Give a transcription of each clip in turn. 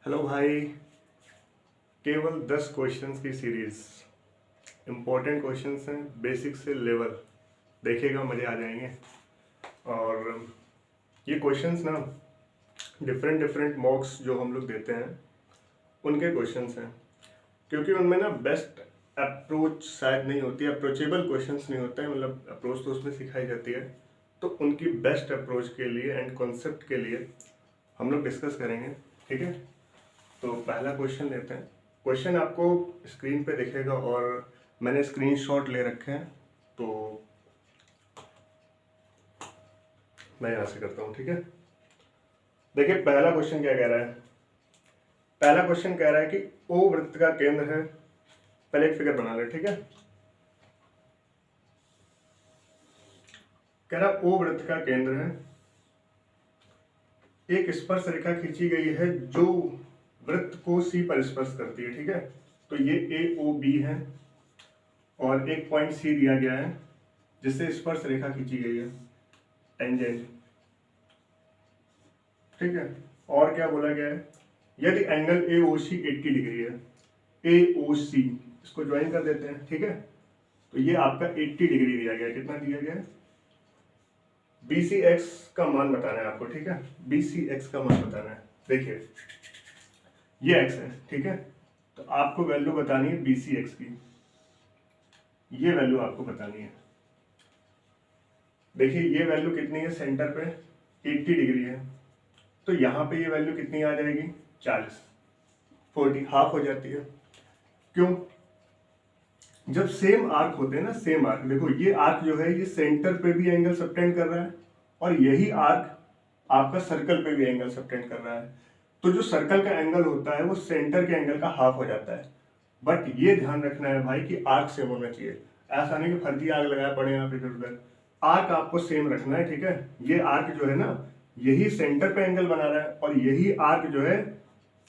Hello भाई। केवल 10 questions की सीरीज, इम्पोर्टेंट क्वेश्चंस हैं, बेसिक से लेवल। देखिएगा, मज़े आ जाएंगे। और ये क्वेश्चंस ना डिफरेंट डिफरेंट मॉक्स जो हम लोग देते हैं उनके क्वेश्चंस हैं, क्योंकि उनमें ना बेस्ट अप्रोच शायद नहीं होती, अप्रोचेबल क्वेश्चंस नहीं होते हैं। मतलब अप्रोच तो उसमें सिखाई जाती है, तो उनकी बेस्ट अप्रोच के लिए एंड कॉन्सेप्ट के लिए हम लोग डिस्कस करेंगे। ठीक है, तो पहला क्वेश्चन लेते हैं। क्वेश्चन आपको स्क्रीन पे दिखेगा और मैंने स्क्रीनशॉट ले रखे हैं, तो मैं यहाँ से करता हूँ। ठीक है, देखिए पहला क्वेश्चन क्या कह रहा है। पहला क्वेश्चन कह रहा है कि ओ वृत्त का केंद्र है। पहले एक फिगर बना ले। ठीक है, कह रहा ओ वृत्त का केंद्र है, एक स्पर्श रेखा खींची गई है जो वृत्त को सी पर स्पर्श करती है। ठीक है, तो ये ए ओ बी है और एक पॉइंट सी दिया गया है जिससे स्पर्श रेखा खींची गई है, टेंजेंट। ठीक है, और क्या बोला गया है, यदि angle A O C 80 degree है, ए ओ सी इसको ज्वाइन कर देते हैं। ठीक है, तो ये आपका 80 डिग्री दिया गया है। कितना दिया गया है, बी सी एक्स का मान बताना है आपको। ठीक है, बी सी एक्स का मान बताना है। देखिए ये एक्स है। ठीक है, तो आपको वैल्यू बतानी है बी सी एक्स की, ये वैल्यू आपको बतानी है। देखिए ये वैल्यू कितनी है, सेंटर पे 80 डिग्री है, तो यहाँ पे ये वैल्यू कितनी आ जाएगी, 40, 40 हाफ हो जाती है। क्यों, जब सेम आर्क होते हैं ना, सेम आर्क, देखो ये आर्क जो है ये सेंटर पे भी एंगल सबटेंड कर रहा है और यही आर्क आपका सर्कल पे भी एंगल सबटेंड कर रहा है। तो जो सर्कल का एंगल होता है वो सेंटर के एंगल का हाफ हो जाता है। बट ये ध्यान रखना है भाई कि आर्क सेम होना चाहिए। ऐसा नहीं कि फर्जी आग लगाया पड़े आप इधर उधर, आर्क आपको सेम रखना है। ठीक है, ये आर्क जो है ना यही सेंटर पे एंगल बना रहा है और यही आर्क जो है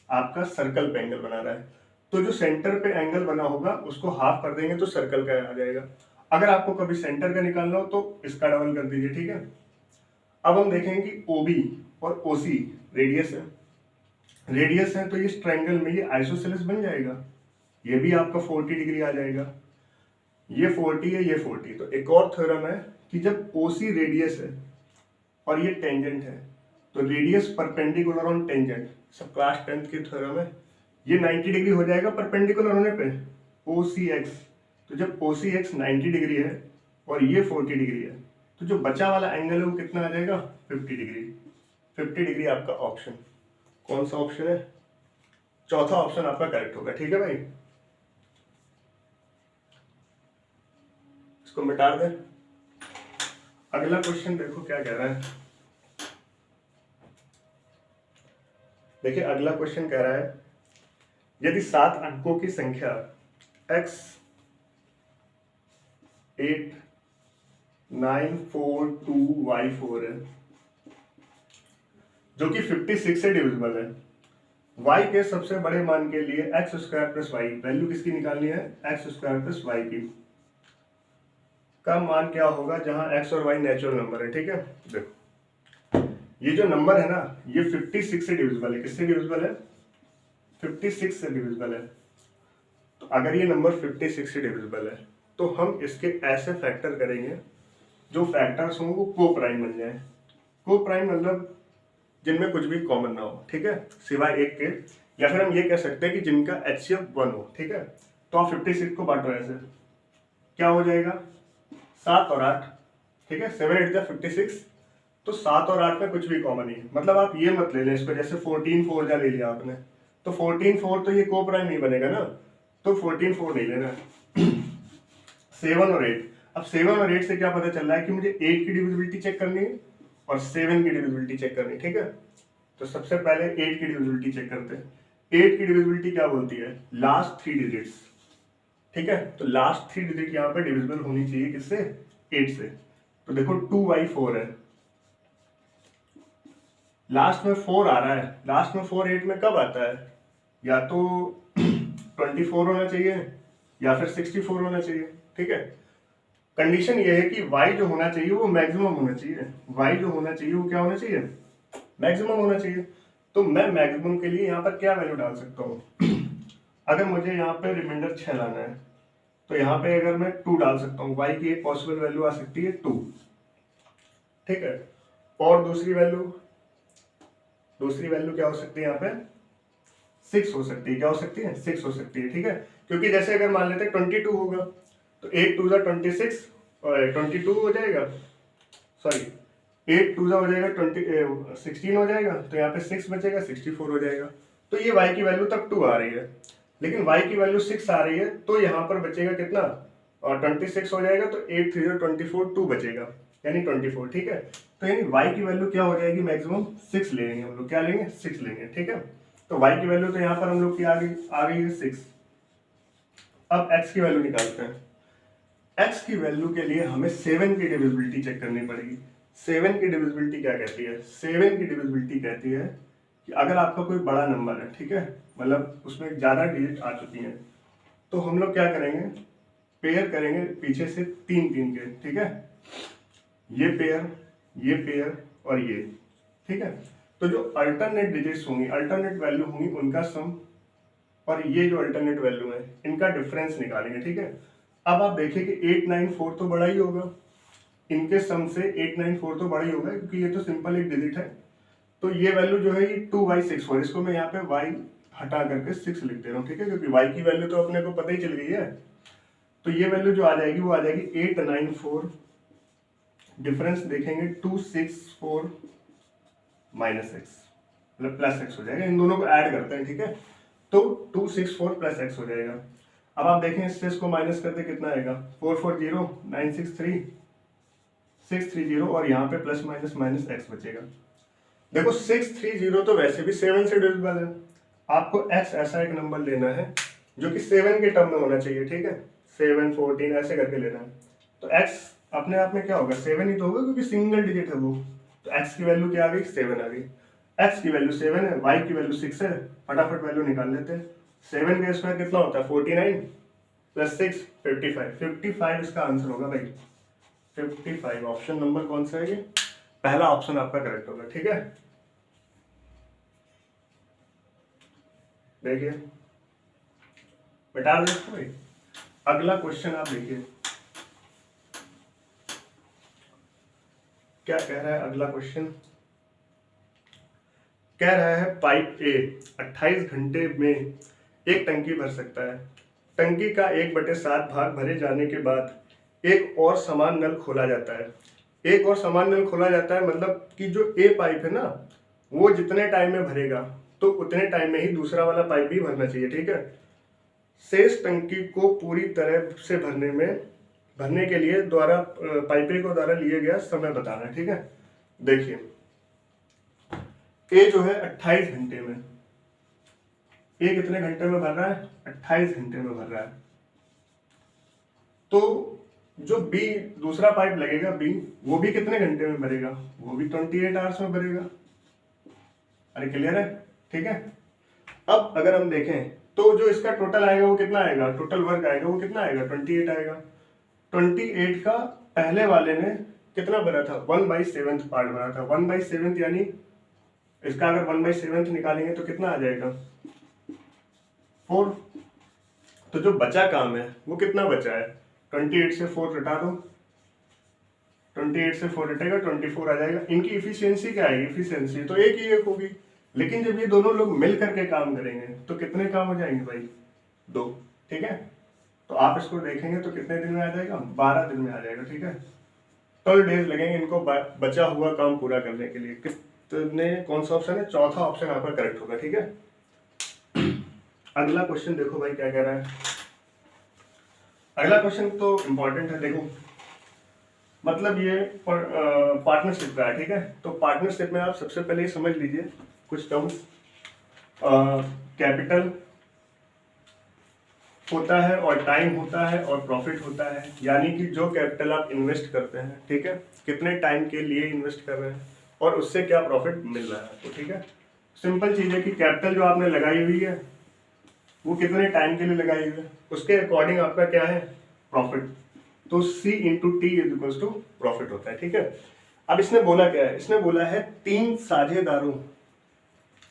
आपका सर्कल पे एंगल बना रहा है। तो जो सेंटर पे एंगल बना होगा उसको हाफ कर देंगे तो सर्कल का आ जाएगा। अगर आपको कभी सेंटर का निकालना हो तो इसका डबल कर दीजिए। ठीक है, अब हम देखेंगे कि ओबी और ओसी रेडियस है। रेडियस है तो इस ट्रायंगल में ये आइसोसेलेस बन जाएगा, ये भी आपका 40 डिग्री आ जाएगा। ये 40 है, ये 40। तो एक और थ्योरम है कि जब ओसी रेडियस है और ये टेंजेंट है तो रेडियस परपेंडिकुलर ऑन टेंजेंट, सब क्लास 10th की थ्योरम है। ये 90 डिग्री हो जाएगा परपेंडिकुलर होने पे ओ सी एक्स। तो जब ओ सी एक्स 90 डिग्री है और ये 40 डिग्री है तो जो बचा वाला एंगल है वो कितना आ जाएगा, 50 डिग्री। 50 डिग्री आपका ऑप्शन कौन सा ऑप्शन है, चौथा ऑप्शन आपका करेक्ट होगा। ठीक है भाई, इसको मिटा दें। अगला क्वेश्चन देखो क्या कह रहा है। देखिए अगला क्वेश्चन कह रहा है, यदि 7 अंकों की संख्या x 8 9 4 2 y 4 है जो कि 56 से डिविजिबल है, y के सबसे बड़े मान के लिए x square plus y, value किसकी निकालनी है, एक्स स्क्वायर प्लस वाई की, का मान क्या होगा जहां x और y नेचुरल नंबर है। ठीक है, देखो ये जो नंबर है ना ये 56 से डिविजिबल है। किससे डिविजिबल है, 56 से डिविजिबल है। तो अगर ये नंबर 56 से डिविजिबल है तो हम इसके ऐसे फैक्टर करेंगे जो फैक्टर्स हों वो को प्राइम बन जाए। को प्राइम मतलब जिनमें कुछ भी कॉमन ना हो। ठीक है, सिवाय एक के, या फिर हम ये कह सकते हैं कि जिनका HCF 1 हो। ठीक है, तो आप 56 को बांटो ऐसे, क्या हो जाएगा, 7 और 8। ठीक है, 7 8 जा 56, तो 7 और 8 में कुछ भी कॉमन नहीं है। मतलब आप ये मत ले लें इसको, जैसे 14 4 जा ले लिया आपने, तो 14 4 तो ये को प्राइम नहीं बनेगा ना, तो 14 4 नहीं लेना। 7 और 8, अब 7 और 8 से क्या पता चल रहा है कि मुझे 8 की डिविजिबिलिटी चेक करनी है और 7 की डिविजिबिलिटी चेक करनी है। ठीक है, तो सबसे पहले 8 की डिविजिबिलिटी चेक करते हैं। 8 की डिविजिबिलिटी क्या बोलती है, लास्ट 3 डिजिट्स। ठीक है, तो लास्ट 3 डिजिट यहाँ पे डिविजिबल होनी चाहिए किससे, 8 से। तो देखो 2y4 है, लास्ट में 4 आ रहा है, लास्ट में 4 8 में कब आता है, या तो 24 होना चाहिए या फिर 64 होना चाहिए। ठीक है, कंडीशन ये है कि y जो होना चाहिए वो मैक्सिमम होना चाहिए, y जो होना चाहिए वो क्या होना चाहिए, मैक्सिमम होना चाहिए। तो मैं मैक्सिमम के लिए यहाँ पर क्या वैल्यू डाल सकता हूँ? अगर मुझे यहाँ पे रिमाइंडर 6 लाना है तो यहाँ पे अगर मैं 2 डाल सकता हूँ, y की एक पॉसिबल वैल्यू आ सकती है 2, ठीक है। और दूसरी वैल्यू क्या हो सकती है यहाँ पे? 6 हो सकती है। क्या हो सकती है? 6 हो सकती है, ठीक है। क्योंकि जैसे अगर मान लेते हैं 22 होगा तो 8 2 26 और 22 हो जाएगा, सॉरी 8 2 हो जाएगा 16 हो जाएगा, तो यहाँ पे 6 बचेगा, 64 हो जाएगा। तो ये y की वैल्यू तब 2 आ रही है, लेकिन y की वैल्यू 6 आ रही है, तो यहाँ पर बचेगा कितना? और 26 हो जाएगा, तो 8 3 24 2 बचेगा, यानी 24, ठीक है। तो यानी y की वैल्यू क्या हो जाएगी? मैक्सिमम 6 लेंगे हम लोग। क्या लेंगे? 6 लेंगे, ठीक है। तो y की वैल्यू तो यहाँ पर हम लोग की आ गई है 6। अब x की वैल्यू निकालते हैं। x की वैल्यू के लिए हमें 7 की डिविजिबिलिटी चेक करनी पड़ेगी। 7 की डिविजिबिलिटी क्या कहती है? 7 की डिविजिबिलिटी कहती है कि अगर आपका कोई बड़ा नंबर है, ठीक है, मतलब उसमें ज़्यादा डिजिट आ चुकी हैं, तो हम लोग क्या करेंगे? पेयर करेंगे पीछे से 3 3 के, ठीक है। ये पेयर और ये, ठीक है। तो जो अल्टरनेट डिजिट्स होंगी, अल्टरनेट वैल्यू होंगी, उनका सम और ये जो अल्टरनेट वैल्यू है इनका डिफरेंस निकालेंगे, ठीक है। अब आप देखिए कि 894 तो बड़ा ही होगा, इनके सम से 894 तो बड़ा ही होगा, क्योंकि ये तो सिंपल एक डिजिट है। तो ये वैल्यू जो है ये 2y64, इसको मैं यहाँ पे y हटा करके 6 लिख दे रहा हूँ, ठीक है, क्योंकि y की वैल्यू तो अपने को पता ही चल गई है। तो ये वैल्यू जो आ जाएगी वो आ जाएगी 894, डिफरेंस देखेंगे 264 माइनस x, मतलब प्लस x हो जाएगा। इन दोनों को ऐड करते हैं, ठीक है, तो 264 प्लस x हो जाएगा। अब आप देखें इससे इसको माइनस करते कितना आएगा? 440 963 630, और यहाँ पे प्लस माइनस माइनस x बचेगा। देखो 630 तो वैसे भी 7 से डिविजिबल है, आपको x ऐसा एक नंबर लेना है जो कि 7 के टर्म में होना चाहिए, ठीक है, 7 14 ऐसे करके लेना है। तो x अपने आप में क्या होगा? 7 ही तो होगा, क्योंकि सिंगल डिजिट है वो। तो x की वैल्यू क्या आ गई? 7 आ गई। x की वैल्यू 7 है, y की वैल्यू 6 है, फटाफट वैल्यू निकाल लेते हैं। 7 का स्क्वायर कितना होता है? 49 प्लस 6 55 इसका आंसर होगा भाई, 55। ऑप्शन नंबर कौन सा है? ये पहला ऑप्शन आपका करेक्ट होगा, ठीक है। देखिए बेटा, देखो भाई अगला क्वेश्चन आप देखिए क्या कह रहा है। अगला क्वेश्चन कह रहा है पाइप ए 28 घंटे में एक टंकी भर सकता है। टंकी का 1/7 भाग भरे जाने के बाद एक और समान नल खोला जाता है। एक और समान नल खोला जाता है मतलब कि जो ए पाइप है ना, वो जितने टाइम में भरेगा तो उतने टाइम में ही दूसरा वाला पाइप भी भरना चाहिए, ठीक है। शेष टंकी को पूरी तरह से भरने के लिए पाइपे को द्वारा लिए गया समय बताना है, ठीक है। देखिए ए जो है 28 घंटे में, ए कितने घंटे में भर रहा है? 28 घंटे में भर रहा है। तो जो बी दूसरा पाइप लगेगा बी, वो भी कितने घंटे में भरेगा? वो भी 28 आवर्स में भरेगा। अरे क्लियर है, ठीक है। अब अगर हम देखें तो जो इसका टोटल आएगा वो कितना आएगा? टोटल वर्क आएगा वो कितना आएगा? 28 आएगा। 28 का पहले वाले ने कितना भरा था? 1/7 पार्ट भरा था। 1/7 यानी इसका अगर 1/7 निकालेंगे तो कितना आ जाएगा? 4। तो जो बचा काम है वो कितना बचा है? 28 से 4 घटा दो, 28 से 4 हटेगा 24 आ जाएगा। इनकी इफिशियंसी क्या आएगी? इफिशियंसी तो एक ही एक होगी, लेकिन जब ये दोनों लोग मिल करके काम करेंगे तो कितने काम हो जाएंगे भाई? 2, ठीक है। तो आप इसको देखेंगे तो कितने दिन में आ जाएगा? 12 दिन में आ जाएगा, ठीक है। 12 डेज लगेंगे इनको बचा हुआ काम पूरा करने के लिए। कितने, कौन सा ऑप्शन है? चौथा ऑप्शन आपका करेक्ट होगा, ठीक है। अगला क्वेश्चन देखो भाई क्या कह रहा है। अगला क्वेश्चन तो इंपॉर्टेंट है। देखो मतलब ये पार्टनरशिप का है, ठीक है। तो पार्टनरशिप में आप सबसे पहले ये समझ लीजिए कुछ टर्म्स। कैपिटल होता है और टाइम होता है और प्रॉफिट होता है, यानी कि जो कैपिटल आप इन्वेस्ट करते हैं, ठीक है, कितने टाइम के लिए इन्वेस्ट कर रहे हैं और उससे क्या प्रॉफिट मिल रहा है आपको, ठीक है। सिंपल चीज़ है कि कैपिटल जो आपने लगाई हुई है वो कितने टाइम के लिए लगाई हुई है, उसके अकॉर्डिंग आपका क्या है? प्रॉफिट। तो C × T = प्रॉफिट होता है, ठीक है। अब इसने बोला क्या है? इसने बोला है 3 साझेदारों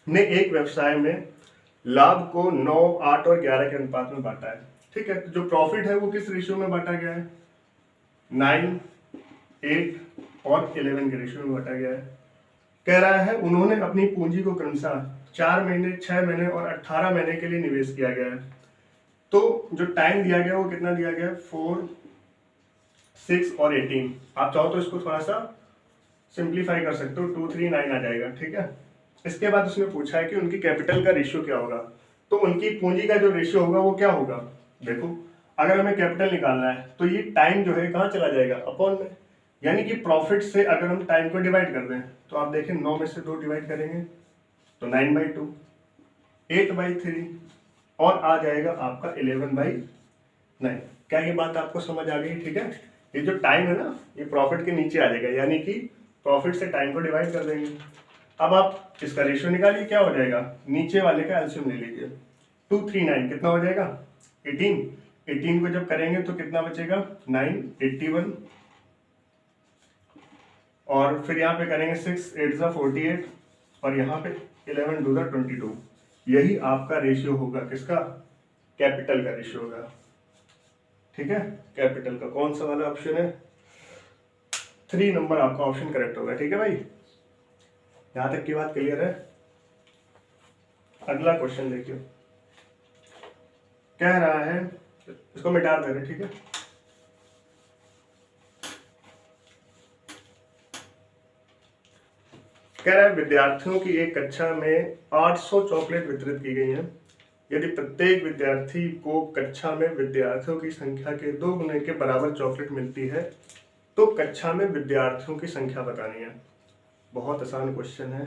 ने एक व्यवसाय में लाभ को 9, 8 और 11 के अनुपात में बांटा है। ठीक है, तो जो प्रॉफिट है वो किस रेशियो में बांटा गया है? 9, 8 और 11 के रेशियो में बांटा गया है। कह रहा है उन्होंने अपनी पूंजी को क्रमशः 4 महीने, 6 महीने और 18 महीने के लिए निवेश किया गया है। तो जो टाइम दिया गया वो कितना दिया गया? 4, 6 और 18। आप चाहो तो इसको थोड़ा सा सिंप्लीफाई कर सकते हो, 2, 3, 9 आ जाएगा। ठीक है, इसके बाद उसने पूछा है कि उनकी कैपिटल का रेशियो क्या होगा। तो उनकी पूंजी का जो रेशियो होगा वो क्या होगा? देखो, अगर हमें कैपिटल निकालना है तो ये टाइम जो है कहाँ चला जाएगा? अपॉन में, यानी कि प्रॉफिट से अगर हम टाइम को डिवाइड कर दें तो आप देखें 9 में से 2 डिवाइड करेंगे तो 9/2, 8/3 और आ जाएगा आपका 11/9। क्या ये बात आपको समझ आ गई? ठीक है, ये जो टाइम है ना ये प्रॉफिट के नीचे आ जाएगा, यानी कि प्रॉफिट से टाइम को डिवाइड कर देंगे। अब आप इसका रेशियो निकालिए, क्या हो जाएगा? नीचे वाले का एलसीएम ले लीजिए। 2, 3, 9 कितना हो जाएगा? 18। 18 को जब करेंगे तो कितना बचेगा? 9, 81 और फिर यहाँ पे करेंगे 6, 8 ज़ा 48 और यहाँ पे 11, 2 ज़ा 22। यही आपका रेशियो होगा, किसका? कैपिटल का रेशियो होगा। ठीक है, कैपिटल का कौन सा वाला ऑप्शन है? 3 नंबर आपका ऑप्शन करेक्ट होगा। ठीक है भाई, यहां तक की बात क्लियर है? अगला क्वेश्चन देखिए, कह रहा है, इसको मिटा दे रहे। ठीक है, कह रहा है विद्यार्थियों की एक कक्षा में 800 चॉकलेट वितरित की गई हैं। यदि प्रत्येक विद्यार्थी को कक्षा में विद्यार्थियों की संख्या के 2 गुने के बराबर चॉकलेट मिलती है तो कक्षा में विद्यार्थियों की संख्या बतानी है। बहुत आसान क्वेश्चन है,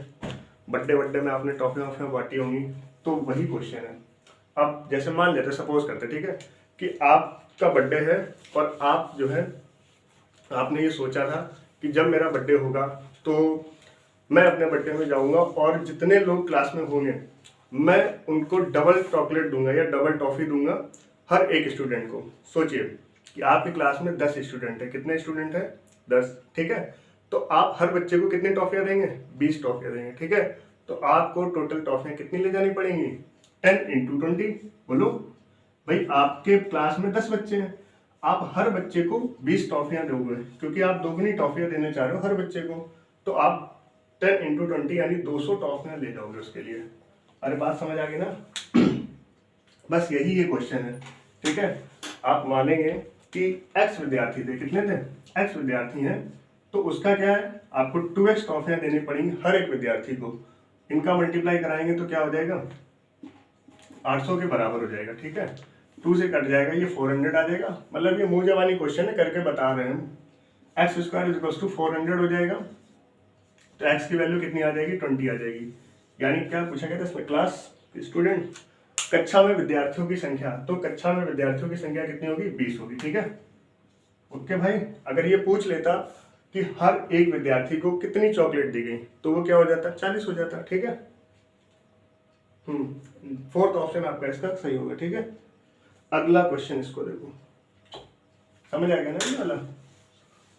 बर्थडे में आपने टॉफियाँ बांटी होंगी तो वही क्वेश्चन है। अब जैसे मान लेते, सपोज करते, ठीक है, कि आपका बर्थडे है और आप जो है आपने ये सोचा था कि जब मेरा बर्थडे होगा तो मैं अपने बर्थडे में जाऊंगा और जितने लोग क्लास में होंगे मैं उनको डबल चॉकलेट दूंगा या डबल टॉफी दूंगा हर एक स्टूडेंट को। सोचिए कि आपकी क्लास में 10 स्टूडेंट है। कितने स्टूडेंट है? 10। ठीक है, तो आप हर बच्चे को कितनी टॉफियां देंगे? 20 टॉफियां देंगे। ठीक है, तो आपको टोटल टॉफियां कितनी ले जानी पड़ेंगी? 10 × 20। बोलो भाई, आपके क्लास में 10 बच्चे हैं, आप हर बच्चे को 20 टॉफियां दोगे क्योंकि आप दोगुनी टॉफियां देने चाह रहे हो हर बच्चे को, तो आप 10 × 20 यानी 200 टॉफियां ले जाओगे उसके लिए। अरे बात समझ आ गई ना? बस यही ये क्वेश्चन है। ठीक है, आप मानेंगे कि x विद्यार्थी थे, कितने थे? x विद्यार्थी हैं, तो उसका क्या है? आपको 2x टॉफियां देनी पड़ेंगी हर एक विद्यार्थी को। इनका मल्टीप्लाई कराएंगे तो क्या हो जाएगा? 800 के बराबर हो जाएगा। ठीक है, 2 से कट जाएगा, ये 400 आ जाएगा। मतलब ये मुंह जवानी क्वेश्चन है, करके बता रहे हैं हम। x² = 400 हो जाएगा, तो x की वैल्यू कितनी आ जाएगी? 20 आ जाएगी। यानी क्या पूछा गया था इसमें? क्लास स्टूडेंट, कक्षा में विद्यार्थियों की संख्या, तो कक्षा में विद्यार्थियों की संख्या कितनी होगी? 20 होगी। ठीक है, ओके भाई। अगर ये पूछ लेता कि हर एक विद्यार्थी को कितनी चॉकलेट दी गई तो वो क्या हो जाता? 40 हो जाता। ठीक है, 4th ऑप्शन आपका इसका सही होगा। ठीक है, अगला क्वेश्चन इसको देखो, समझ आ गया ना? ये वाला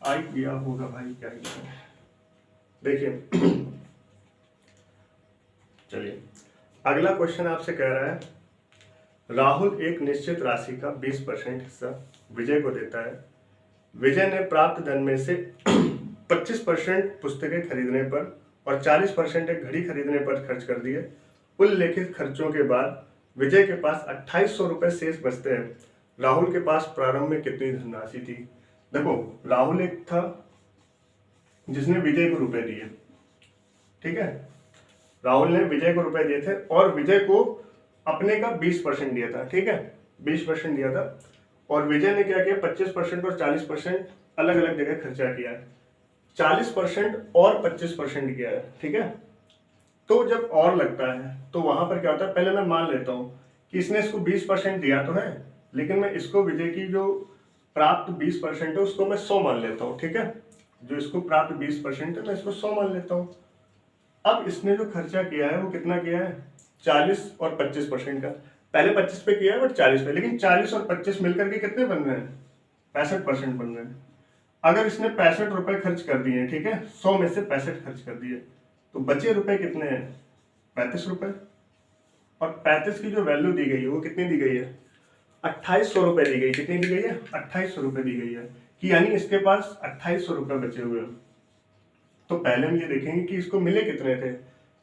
आ गया होगा भाई, क्या देखिए। चलिए, अगला क्वेश्चन आपसे कह रहा है राहुल एक निश्चित राशि का 20% हिस्सा विजय को देता है। विजय ने प्राप्त धन में से 25% पुस्तकें खरीदने पर और 40% एक घड़ी खरीदने पर खर्च कर दिए। उल्लेखित खर्चों के बाद विजय के पास 2800 रुपए शेष बचते हैं। राहुल के पास प्रारंभ में कितनी धनराशि थी? देखो, राहुल एक था जिसने विजय को रुपए दिए। ठीक है, राहुल ने विजय को रुपए दिए थे और विजय को अपने का 20% दिया था। ठीक है, 20% दिया था और विजय ने क्या किया? 25% और 40% अलग अलग जगह खर्चा किया है। 40% और 25% किया है। ठीक है, तो जब और लगता है तो वहां पर क्या होता है? पहले मैं मान लेता हूं कि इसने इसको 20% दिया तो है, लेकिन मैं इसको विजय की जो प्राप्त 20% है उसको मैं 100 मान लेता हूँ। ठीक है, जो इसको प्राप्त 20% है मैं इसको 100 मान लेता हूँ। अब इसने जो खर्चा किया है वो कितना किया है? 40 और 25% का। पहले 25 पे किया है बट 40 पे, लेकिन 40 और 25 मिलकर के कितने बन रहे हैं? 65% बन रहे हैं। अगर इसने 65 रुपए खर्च कर दिए, ठीक है, 100 में से 65 खर्च कर दिए, तो बचे रुपए कितने हैं? ₹35। और 35 की जो वैल्यू दी गई है वो कितनी दी गई है? 2800 रुपये दी गई। कितनी दी गई है? 2800 रुपये दी गई है, कि यानी इसके पास 2800 रुपये बचे हुए हैं। तो पहले हम ये देखेंगे कि इसको मिले कितने थे।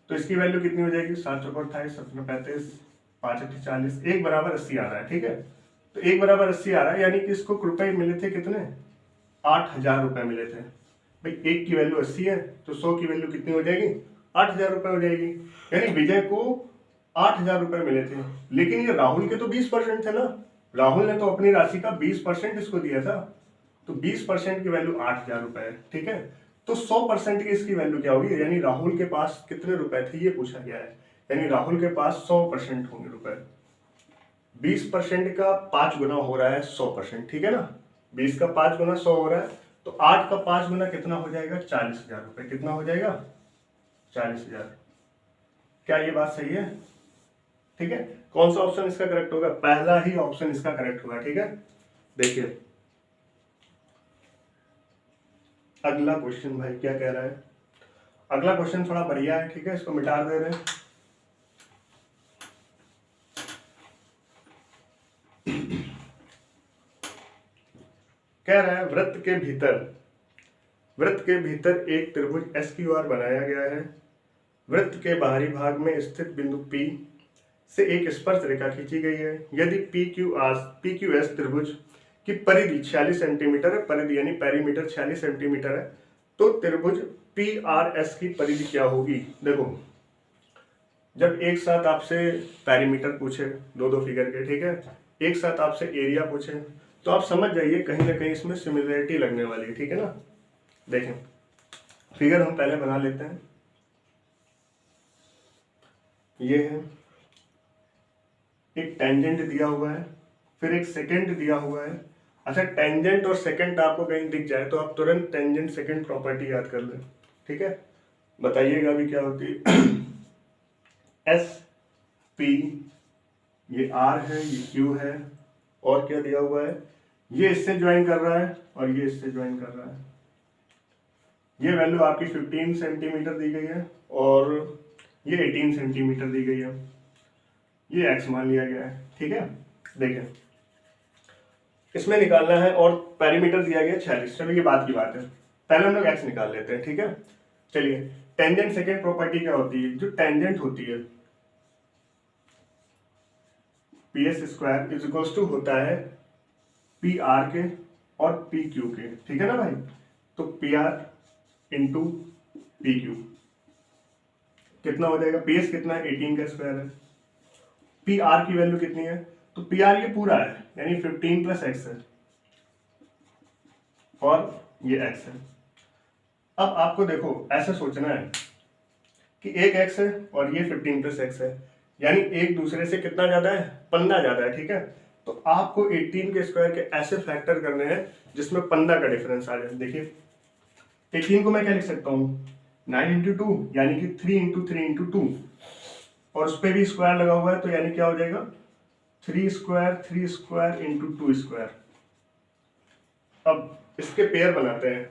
तो इसकी वैल्यू कितनी हो जाएगी? 7 चौको 28, 17 35, 5 8 40, 1 बराबर 80 आ रहा है। ठीक है, तो 1 बराबर 80 आ रहा है, यानी कि इसको रुपए मिले थे कितने? 8000 रुपये मिले थे। भाई 1 की वैल्यू 80 है, तो 100 की वैल्यू कितनी हो जाएगी? 8000 रुपये हो जाएगी। यानी विजय को 8000 रुपये मिले थे, लेकिन ये राहुल के तो 20% थे ना। राहुल ने तो अपनी राशि का 20% इसको दिया था, तो 20% की वैल्यू 8000 रुपये है। ठीक है, तो 100% की इसकी वैल्यू क्या होगी? यानी राहुल के पास कितने रुपए थे ये पूछा गया है। यानी राहुल के पास 100% होंगे रुपए। 20% का 5 गुना हो रहा है 100%। ठीक है ना, 20 का 5 गुना 100 हो रहा है, तो 8 का 5 गुना कितना हो जाएगा? 40,000 रुपये। कितना हो जाएगा? 40,000। क्या ये बात सही है? ठीक है, कौन सा ऑप्शन इसका करेक्ट होगा? पहला ही ऑप्शन इसका करेक्ट होगा। ठीक है, देखिए अगला क्वेश्चन भाई क्या कह रहा है। अगला क्वेश्चन थोड़ा बढ़िया है। ठीक है, इसको मिटा दे रहे हैं। कह रहा है वृत्त के भीतर एक त्रिभुज SQR बनाया गया है। वृत्त के बाहरी भाग में स्थित बिंदु P से एक स्पर्श रेखा खींची गई है। यदि PQS त्रिभुज की परिधि 46 सेंटीमीटर है, परिधि यानी पेरीमीटर 46 सेंटीमीटर है, तो त्रिभुज PRS की परिधि क्या होगी? देखो, जब एक साथ आपसे पेरीमीटर पूछे, दो फिगर के, ठीक है, एक साथ आपसे एरिया पूछे, तो आप समझ जाइए कहीं ना कहीं इसमें सिमिलरिटी लगने वाली है। ठीक है ना, देखें फिगर हम पहले बना लेते हैं। ये है, एक टेंजेंट दिया हुआ है, फिर एक सेकंड दिया हुआ है। अच्छा, टेंजेंट और सेकंड आपको कहीं दिख जाए तो आप तुरंत टेंजेंट सेकंड प्रॉपर्टी याद कर लें। ठीक है, बताइएगा अभी क्या होती है। SP, ये R है, ये Q है, और क्या दिया हुआ है? ये इससे ज्वाइन कर रहा है और ये इससे ज्वाइन कर रहा है। ये वैल्यू आपकी 15 सेंटीमीटर दी गई है और ये 18 सेंटीमीटर दी गई है। ये x मान लिया गया है। ठीक है, देखें इसमें निकालना है और पेरीमीटर दिया गया 46। चलो ये बात की बात है, पहले हम लोग x निकाल लेते हैं। ठीक है, चलिए टेंजेंट सेकंड प्रॉपर्टी क्या होती है? जो टेंजेंट होती है PS² इज इक्वल्स टू होता है PR के और PQ के। ठीक है ना भाई, तो PR इंटू PQ कितना हो जाएगा? PS कितना है? 18 का स्क्वायर है। PR की वैल्यू कितनी है? तो PR ये पूरा है, यानी 15 प्लस x है, और ये x है। अब आपको देखो ऐसे सोचना है कि एक x है और ये 15 प्लस x है, यानी एक दूसरे से कितना ज्यादा है? 15 ज्यादा है। ठीक है, तो आपको 18 के स्क्वायर के ऐसे फैक्टर करने हैं जिसमें 15 का डिफरेंस आ जाए। देखिए 18 को मैं क्या लिख सकता हूँ? 9 इंटू 2, यानी कि 3 इंटू 3 इंटू 2, और उस पर भी स्क्वायर लगा हुआ है, तो यानी क्या हो जाएगा? 3 स्क्वायर इंटू 2 स्क्वायर। अब इसके पेयर बनाते हैं,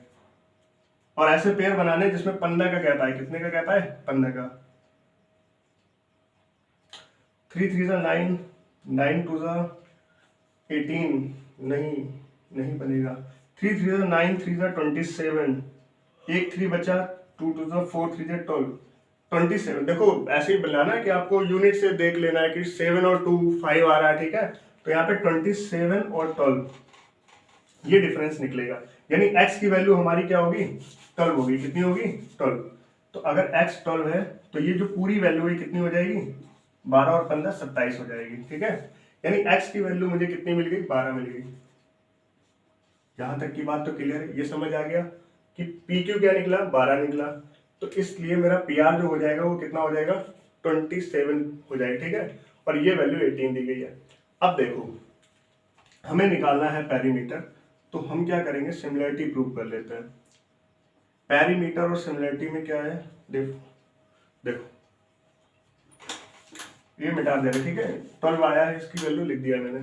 और ऐसे पेयर बनाने जिसमें 15 का गैप आए। कितने का गैप आए? 15 का। 3 3 9, 9 2 18, नहीं बनेगा। 3 3 9, 3 27, एक 3 बचा, 2 2 4, 3 12, 27। देखो ऐसे ही बनाना है कि आपको यूनिट से देख लेना है कि 7 और 2 5 आ रहा है। ठीक है, तो यहाँ पे 27 और 12 ये डिफरेंस निकलेगा, यानी x की वैल्यू हमारी क्या होगी? 12 होगी। कितनी होगी? 12। तो अगर x 12 है तो ये जो पूरी वैल्यू है कितनी हो जाएगी? 12 और 15 27 हो जाएगी। ठीक है, यानी x की वैल्यू मुझे कितनी मिल गई? 12 मिल गई। यहां तक की बात तो क्लियर है, ये समझ आ गया कि PQ क्या निकला? 12 निकला। तो इसलिए मेरा PR जो हो जाएगा वो कितना हो जाएगा? 27 हो जाएगा। ठीक है, और ये वैल्यू 18 दी गई है। अब देखो हमें निकालना है पेरीमीटर, तो हम क्या करेंगे? सिमिलरिटी प्रूव कर लेते हैं। पेरीमीटर और सिमिलरिटी में क्या है? देखो ये मिटा दे रहे। ठीक है, 12 आया है, इसकी वैल्यू लिख दिया मैंने।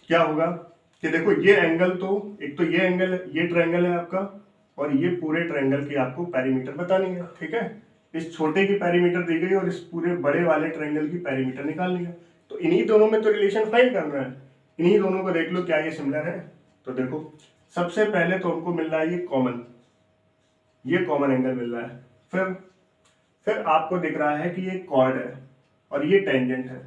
क्या होगा कि देखो ये एंगल, तो एक तो ये एंगल है, ये ट्रायंगल है आपका, और ये पूरे ट्रायंगल की आपको पेरीमीटर बतानी है। ठीक है, इस छोटे की पेरीमीटर दी गई और इस पूरे बड़े वाले ट्रायंगल की पेरीमीटर निकालनी है। तो इन्हीं दोनों में तो रिलेशन फाइंड करना है। इन्हीं दोनों को देख लो क्या ये सिमिलर है। तो देखो सबसे पहले तो हमको मिल रहा है ये कॉमन एंगल मिल रहा है। फिर आपको दिख रहा है कि ये कॉर्ड है और ये टेंजेंट है।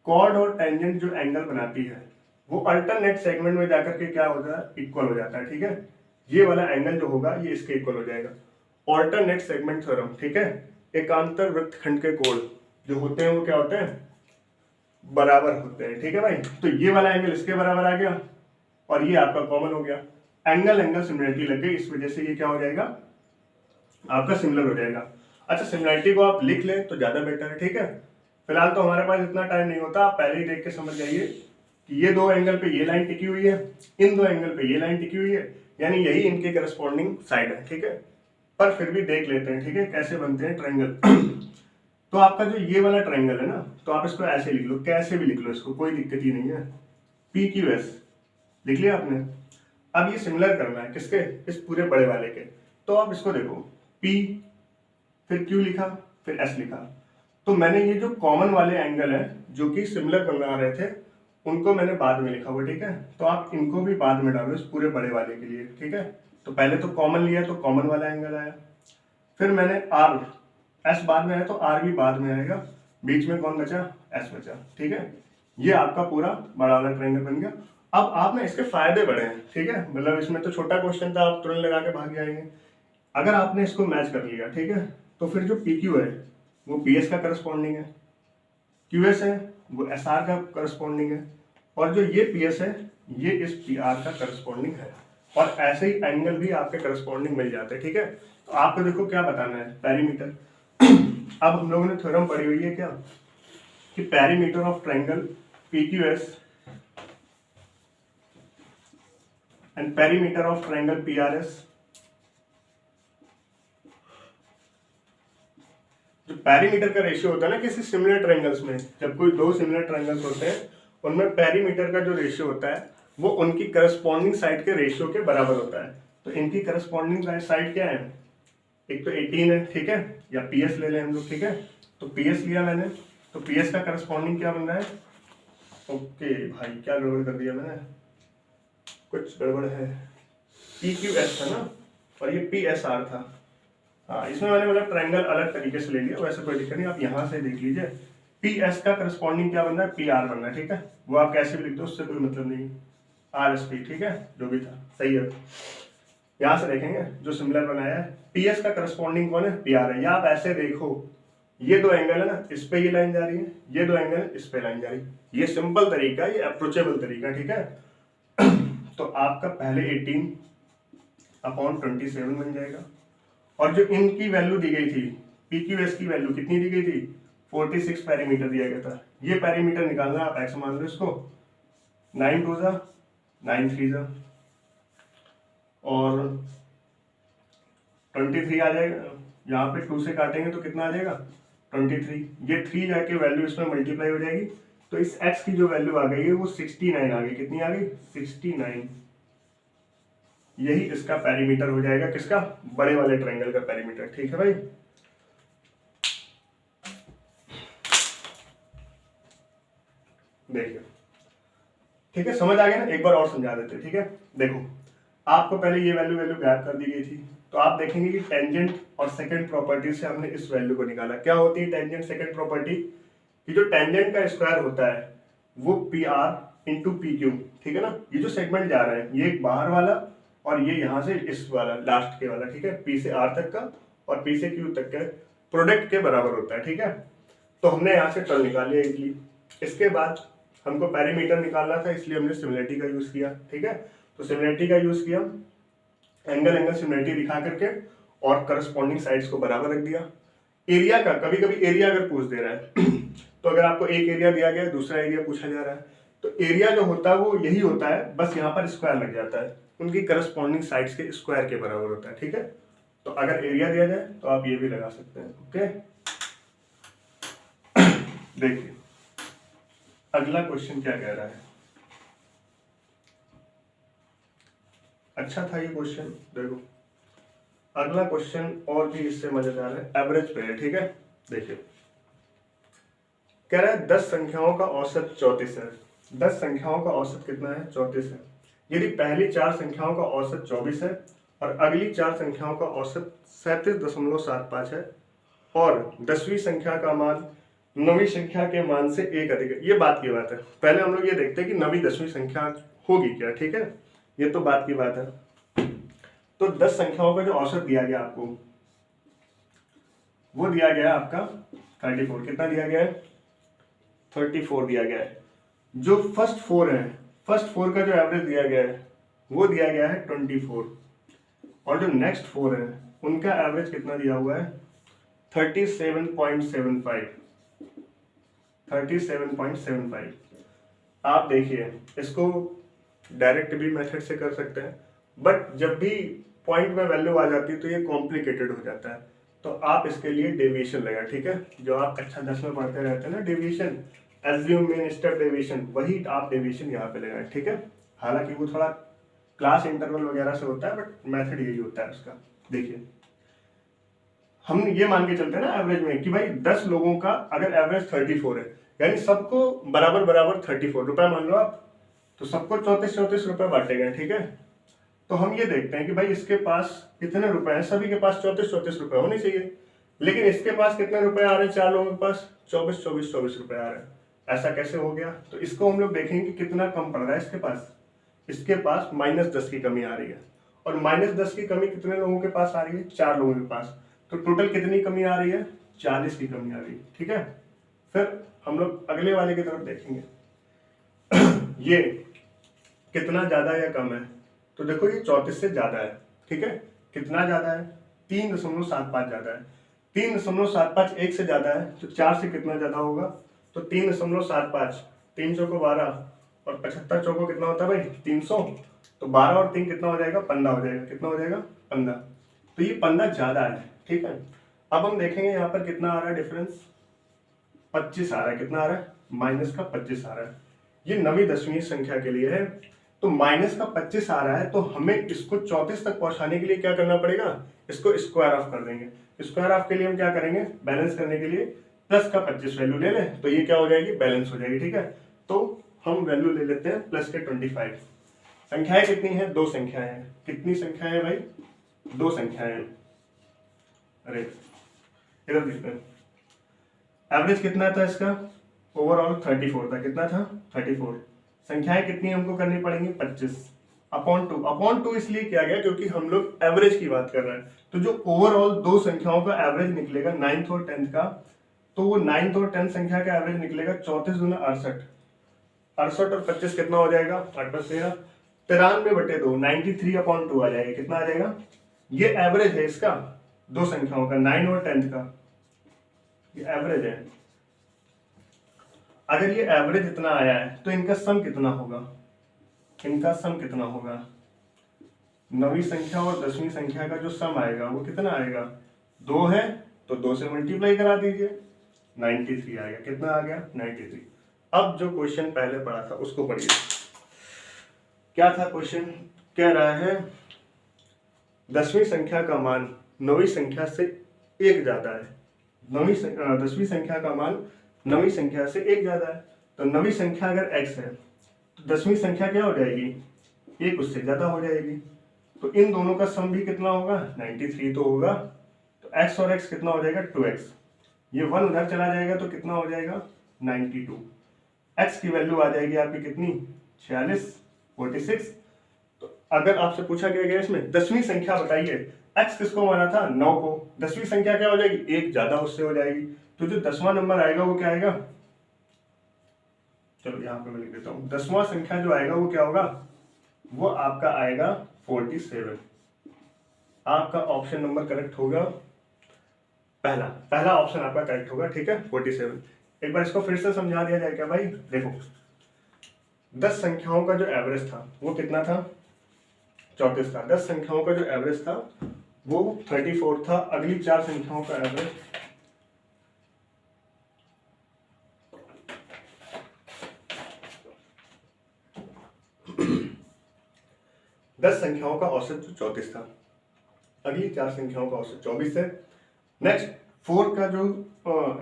कॉर्ड और टेंजेंट जो एंगल बनाती है वो अल्टरनेट सेगमेंट में जाकर के क्या होता है, इक्वल हो जाता है। ठीक है, ये वाला एंगल जो होगा ये इसके इक्वल हो जाएगा। Alternate segment theorem. ठीक है, एकांतर वृत्तखंड के कोण जो होते हैं वो क्या होते हैं, बराबर होते हैं। ठीक है भाई, तो ये वाला एंगल इसके बराबर आ गया और ये आपका कॉमन हो गया। एंगल सिमिलरिटी लग गई, इस वजह से ये क्या हो जाएगा, आपका सिमिलर हो जाएगा। अच्छा, सिमिलरिटी को आप लिख लें तो ज्यादा बेटर है। ठीक है, फिलहाल तो हमारे पास इतना टाइम नहीं होता, आप पहले ही देख के समझ जाइए कि ये दो एंगल पे ये लाइन टिकी हुई है, इन दो एंगल पे ये लाइन टिकी हुई है, यानी यही इनके करस्पॉन्डिंग साइड है। ठीक है, पर फिर भी देख लेते हैं। ठीक है, कैसे बनते हैं ट्रायंगल। तो आपका जो ये वाला ट्रायंगल है ना, तो आप इसको ऐसे लिख लो, कैसे भी लिख लो इसको, कोई दिक्कत ही नहीं है। PQS लिख लिया आपने। अब ये सिमिलर करना है किसके, इस पूरे बड़े वाले के। तो आप इसको देखो, P फिर Q लिखा फिर S लिखा। तो मैंने ये जो कॉमन वाले एंगल है जो कि सिमिलर बना रहे थे उनको मैंने बाद में लिखा हुआ। ठीक है, तो आप इनको भी बाद में डालो इस पूरे बड़े वाले के लिए। ठीक है, तो पहले तो कॉमन लिया तो कॉमन वाला एंगल आया, फिर मैंने R S बाद में आया तो R भी बाद में आएगा, बीच में कौन बचा, S बचा। ठीक है, ये आपका पूरा बड़ा वाला ट्रायंगल बन गया। अब आप ना इसके फायदे बड़े हैं। ठीक है, मतलब इसमें तो छोटा क्वेश्चन था, आप तुरंत लगा के भाग जाएंगे। अगर आपने इसको मैच कर लिया, ठीक है, तो फिर जो PQ है वो PS का करस्पॉन्डिंग है, QS है वो SR का करस्पॉन्डिंग है, और जो ये PS है ये इस PR का करस्पॉन्डिंग है। और ऐसे ही एंगल भी आपके करस्पॉन्डिंग मिल जाते हैं। ठीक है, तो आपको देखो क्या बताना है, पेरीमीटर। अब हम लोगों ने थ्योरम पढ़ी हुई है क्या, कि perimeter of triangle PQS and perimeter of triangle PRS। जो पेरीमीटर का रेशियो होता है ना किसी सिमिलर ट्रायंगल्स में, जब कोई दो सिमिलर ट्रायंगल्स होते हैं उनमें पेरीमीटर का जो रेशियो होता है वो उनकी करस्पॉन्डिंग साइड के रेशियो के बराबर होता है। तो इनकी करस्पॉन्डिंग साइड क्या है, एक तो 18 है। ठीक है, या PS ले लें हम लोग। ठीक है, तो PS लिया मैंने, तो PS का करस्पॉन्डिंग क्या बन रहा है, ओके भाई क्या गड़बड़ कर दिया मैंने, कुछ गड़बड़ है, PQS था ना और ये PSR था। हाँ, इसमें मैंने मतलब ट्रायंगल अलग तरीके से ले लिया, वैसे कोई दिक्कत नहीं, आप यहाँ से देख लीजिए। PS का करस्पॉन्डिंग क्या बन रहा है, PR बन रहा है। ठीक है, वो आप कैसे भी लिख दो, उससे कोई मतलब नहीं, RSP। ठीक है, जो भी था सही है। यहाँ से देखेंगे जो सिमिलर बनाया है, PS का करस्पॉन्डिंग कौन है, PR है। या आप ऐसे देखो, ये दो एंगल है ना, इस पे ये लाइन जा रही है, ये दो एंगल इस पे लाइन जा रही है। ये सिंपल तरीका, ये अप्रोचेबल तरीका। ठीक है, तो आपका पहले 18/27 बन जाएगा। और जो इनकी वैल्यू दी गई थी, PQS की वैल्यू कितनी दी गई थी, 46 पेरीमीटर दिया गया था। ये पेरीमीटर निकालना, आप x मान लो इसको, 9 2 जा 9 3 जा और 23 आ जाएगा। यहाँ पे 2 से काटेंगे तो कितना आ जाएगा, 23। ये 3 जाके वैल्यू इसमें मल्टीप्लाई हो जाएगी, तो इस x की जो वैल्यू आ गई है वो 69 आ गई। कितनी आ गई, 69। यही इसका पेरीमीटर हो जाएगा, किसका, बड़े वाले ट्रायंगल का पेरीमीटर। ठीक है भाई, देखिए, ठीक है, समझ आ गया ना, एक बार और समझा देते। ठीक है, देखो आपको पहले ये वैल्यू गायब कर दी गई थी, तो आप देखेंगे कि टेंजेंट और सेकंड प्रॉपर्टी से हमने इस वैल्यू को निकाला। क्या होती है टेंजेंट सेकंड प्रॉपर्टी, कि जो टेंजेंट का स्क्वायर होता है वो PR इंटू PQ। ठीक है ना, ये जो सेगमेंट जा रहा है ये एक बाहर वाला और ये यहाँ से इस वाला लास्ट के वाला। ठीक है, P से R तक का और P से Q तक के प्रोडक्ट के बराबर होता है। ठीक है, तो हमने यहाँ से टर्म निकाल लिया इजीली। इसके बाद हमको पेरीमीटर निकालना था, इसलिए हमने सिमिलरिटी का यूज किया। ठीक है, तो सिमिलरिटी का यूज किया, एंगल सिमिलरिटी दिखा करके और करस्पॉन्डिंग साइड्स को बराबर रख दिया। एरिया का, कभी कभी एरिया अगर पूछ दे रहा है तो अगर आपको एक एरिया दिया गया है, दूसरा एरिया पूछा जा रहा है, तो एरिया जो होता है वो यही होता है, बस यहाँ पर स्क्वायर लग जाता है, उनकी करस्पॉन्डिंग साइड्स के स्क्वायर के बराबर होता है। ठीक है, तो अगर एरिया दिया जाए तो आप ये भी लगा सकते हैं। ओके, देखिए अगला क्वेश्चन क्या कह रहा है, अच्छा था ये क्वेश्चन। देखो अगला क्वेश्चन और भी इससे मजेदार है, एवरेज पे है, ठीक है। देखिए कह रहा है 10 संख्याओं का औसत 34 है। 10 संख्याओं का औसत कितना है? 34 है। यदि पहली 4 संख्याओं का औसत 24 है और अगली 4 संख्याओं का औसत 37.75 है और 10वीं संख्या का मान 9वीं संख्या के मान से 1 अधिक है। ये बात की बात है। पहले हम लोग ये देखते हैं कि 9वीं 10वीं संख्या होगी क्या, ठीक है। ये तो बात की बात है। तो 10 संख्याओं का जो औसत दिया गया आपको, वो दिया गया है आपका 34। कितना दिया गया है? 34 दिया गया है। जो फर्स्ट 4 है, फर्स्ट 4 का जो एवरेज दिया गया है वो दिया गया है 24 और जो नेक्स्ट 4 है उनका एवरेज कितना दिया हुआ है? 37.75। 37.75। आप देखिए इसको डायरेक्ट भी मेथड से कर सकते हैं, बट जब भी पॉइंट में वैल्यू आ जाती है तो ये कॉम्प्लिकेटेड हो जाता है। तो आप इसके लिए डेविएशन लगाए, ठीक है। जो आप कक्षा 10 में पढ़ते रहते हैं ना, deviation, assume mean step deviation, वही आप डेविएशन यहाँ पे लगाए, ठीक है। हालांकि वो थोड़ा क्लास इंटरवल वगैरह से होता है, बट मेथड यही होता है उसका। देखिए हम ये मान के चलते हैं ना एवरेज में कि भाई 10 लोगों का अगर एवरेज 34 है, यानी सबको बराबर बराबर 34 रुपए मान लो आप, तो सबको 34 रुपए बांटे गए, ठीक है। तो हम ये देखते हैं कि भाई इसके पास कितने रुपए हैं, सभी के पास 34 रुपए होने चाहिए, लेकिन इसके पास कितने रुपए आ रहे हैं? 4 लोगों के पास 24 रुपए आ रहे हैं। ऐसा कैसे हो गया? तो इसको हम लोग देखेंगे कि कितना कम पड़ रहा है इसके पास। इसके पास -10 की कमी आ रही है, और -10 की कमी कितने लोगों के पास आ रही है? 4 लोगों के पास। तो टोटल कितनी कमी आ रही है? 40 की कमी आ रही है, ठीक है। फिर हम लोग अगले वाले की तरफ देखेंगे ये कितना ज्यादा या कम है? तो देखो ये 34 से ज्यादा है, ठीक है। कितना ज्यादा है? 3.75 ज्यादा है। 3.75 1 से ज्यादा है, तो 4 से कितना ज्यादा होगा? तो 3.75, 3 चौको 12 और 75 चौको कितना होता है भाई? 300। तो 12 और 3 कितना हो जाएगा? 15 हो जाएगा। कितना हो जाएगा? 15। तो ये 15 ज्यादा है, ठीक है। अब हम देखेंगे यहाँ पर कितना आ रहा है डिफरेंस? 25 आ रहा है। कितना आ रहा है? माइनस का 25 आ रहा है। ये 9वीं 10वीं संख्या के लिए है। तो माइनस का 25 आ रहा है, तो हमें इसको 34 तक पहुंचाने के लिए क्या करना पड़ेगा? इसको स्क्वायर ऑफ कर देंगे। स्क्वायर ऑफ के लिए हम क्या करेंगे? बैलेंस करने के लिए प्लस का 25 वैल्यू ले लें, तो ये क्या हो जाएगी? बैलेंस हो जाएगी, ठीक है। तो हम वैल्यू ले लेते हैं प्लस के 25। संख्याएं कितनी है? 2 संख्याएं हैं। कितनी संख्याएं हैं भाई? 2 संख्याएं हैं। अरे इधर देखते हैं, एवरेज कितना था इसका? ओवरऑल 34 था। कितना था? 34। संख्याएं कितनी हमको करनी पड़ेंगी? 25 अपॉन 2। अपॉन 2 इसलिए किया गया क्योंकि हम लोग एवरेज की बात कर रहे हैं। तो जो ओवरऑल 2 संख्याओं का एवरेज निकलेगा 9th और 10th का, तो वो 9th और 10th संख्या का एवरेज निकलेगा 34 दूना 68। 68 और 25 कितना हो जाएगा? 8 + 13 93/2, 93/2 आ जाएगा। कितना आ जाएगा? ये एवरेज है इसका, 2 संख्याओं का, 9 और 10th का, ये एवरेज है। अगर ये एवरेज इतना आया है तो इनका सम कितना होगा? इनका सम कितना होगा? 9वीं संख्या और 10वीं संख्या का जो सम आएगा वो कितना आएगा? 2 है तो 2 से मल्टीप्लाई करा दीजिए, 93 आएगा। कितना आ गया? 93। अब जो क्वेश्चन पहले पढ़ा था उसको पढ़िए। क्या था क्वेश्चन? कह रहा है 10वीं संख्या का मान 9वीं संख्या से 1 ज्यादा है। 10वीं संख्या का मान 9वीं संख्या से 1 ज्यादा है। तो 9वीं संख्या अगर x है तो 10वीं संख्या क्या हो जाएगी? 1 उससे ज्यादा हो जाएगी। तो इन दोनों का सम भी कितना होगा? 93 तो होगा। तो x और x कितना हो जाएगा? 2x। ये 1 उधर चला जाएगा तो कितना हो जाएगा? 92। x की वैल्यू आ जाएगी आपकी कितनी? 46, 46। तो अगर आपसे पूछा गया इसमें 10वीं संख्या बताइए, x किसको माना था? 9 को। 10वीं संख्या क्या हो जाएगी? 1 ज्यादा उससे हो जाएगी। तो जो 10वां नंबर आएगा वो क्या आएगा? चलो यहाँ पे मैं लिख देता हूँ। 10वां संख्या जो आएगा वो क्या होगा? वो आपका आएगा 47। आपका ऑप्शन नंबर करेक्ट होगा पहला ऑप्शन आपका करेक्ट होगा, ठीक है, 47। एक बार इसको फिर से समझा दिया जाए क्या भाई? देखो 10 संख्याओं का जो एवरेज था वो कितना था? 34 था। 10 संख्याओं का जो एवरेज था वो 34 था। अगली 4 संख्याओं का एवरेज 10 संख्याओं का औसत 34 था। अगली 4 संख्याओं का औसत 24 है। नेक्स्ट 4 का जो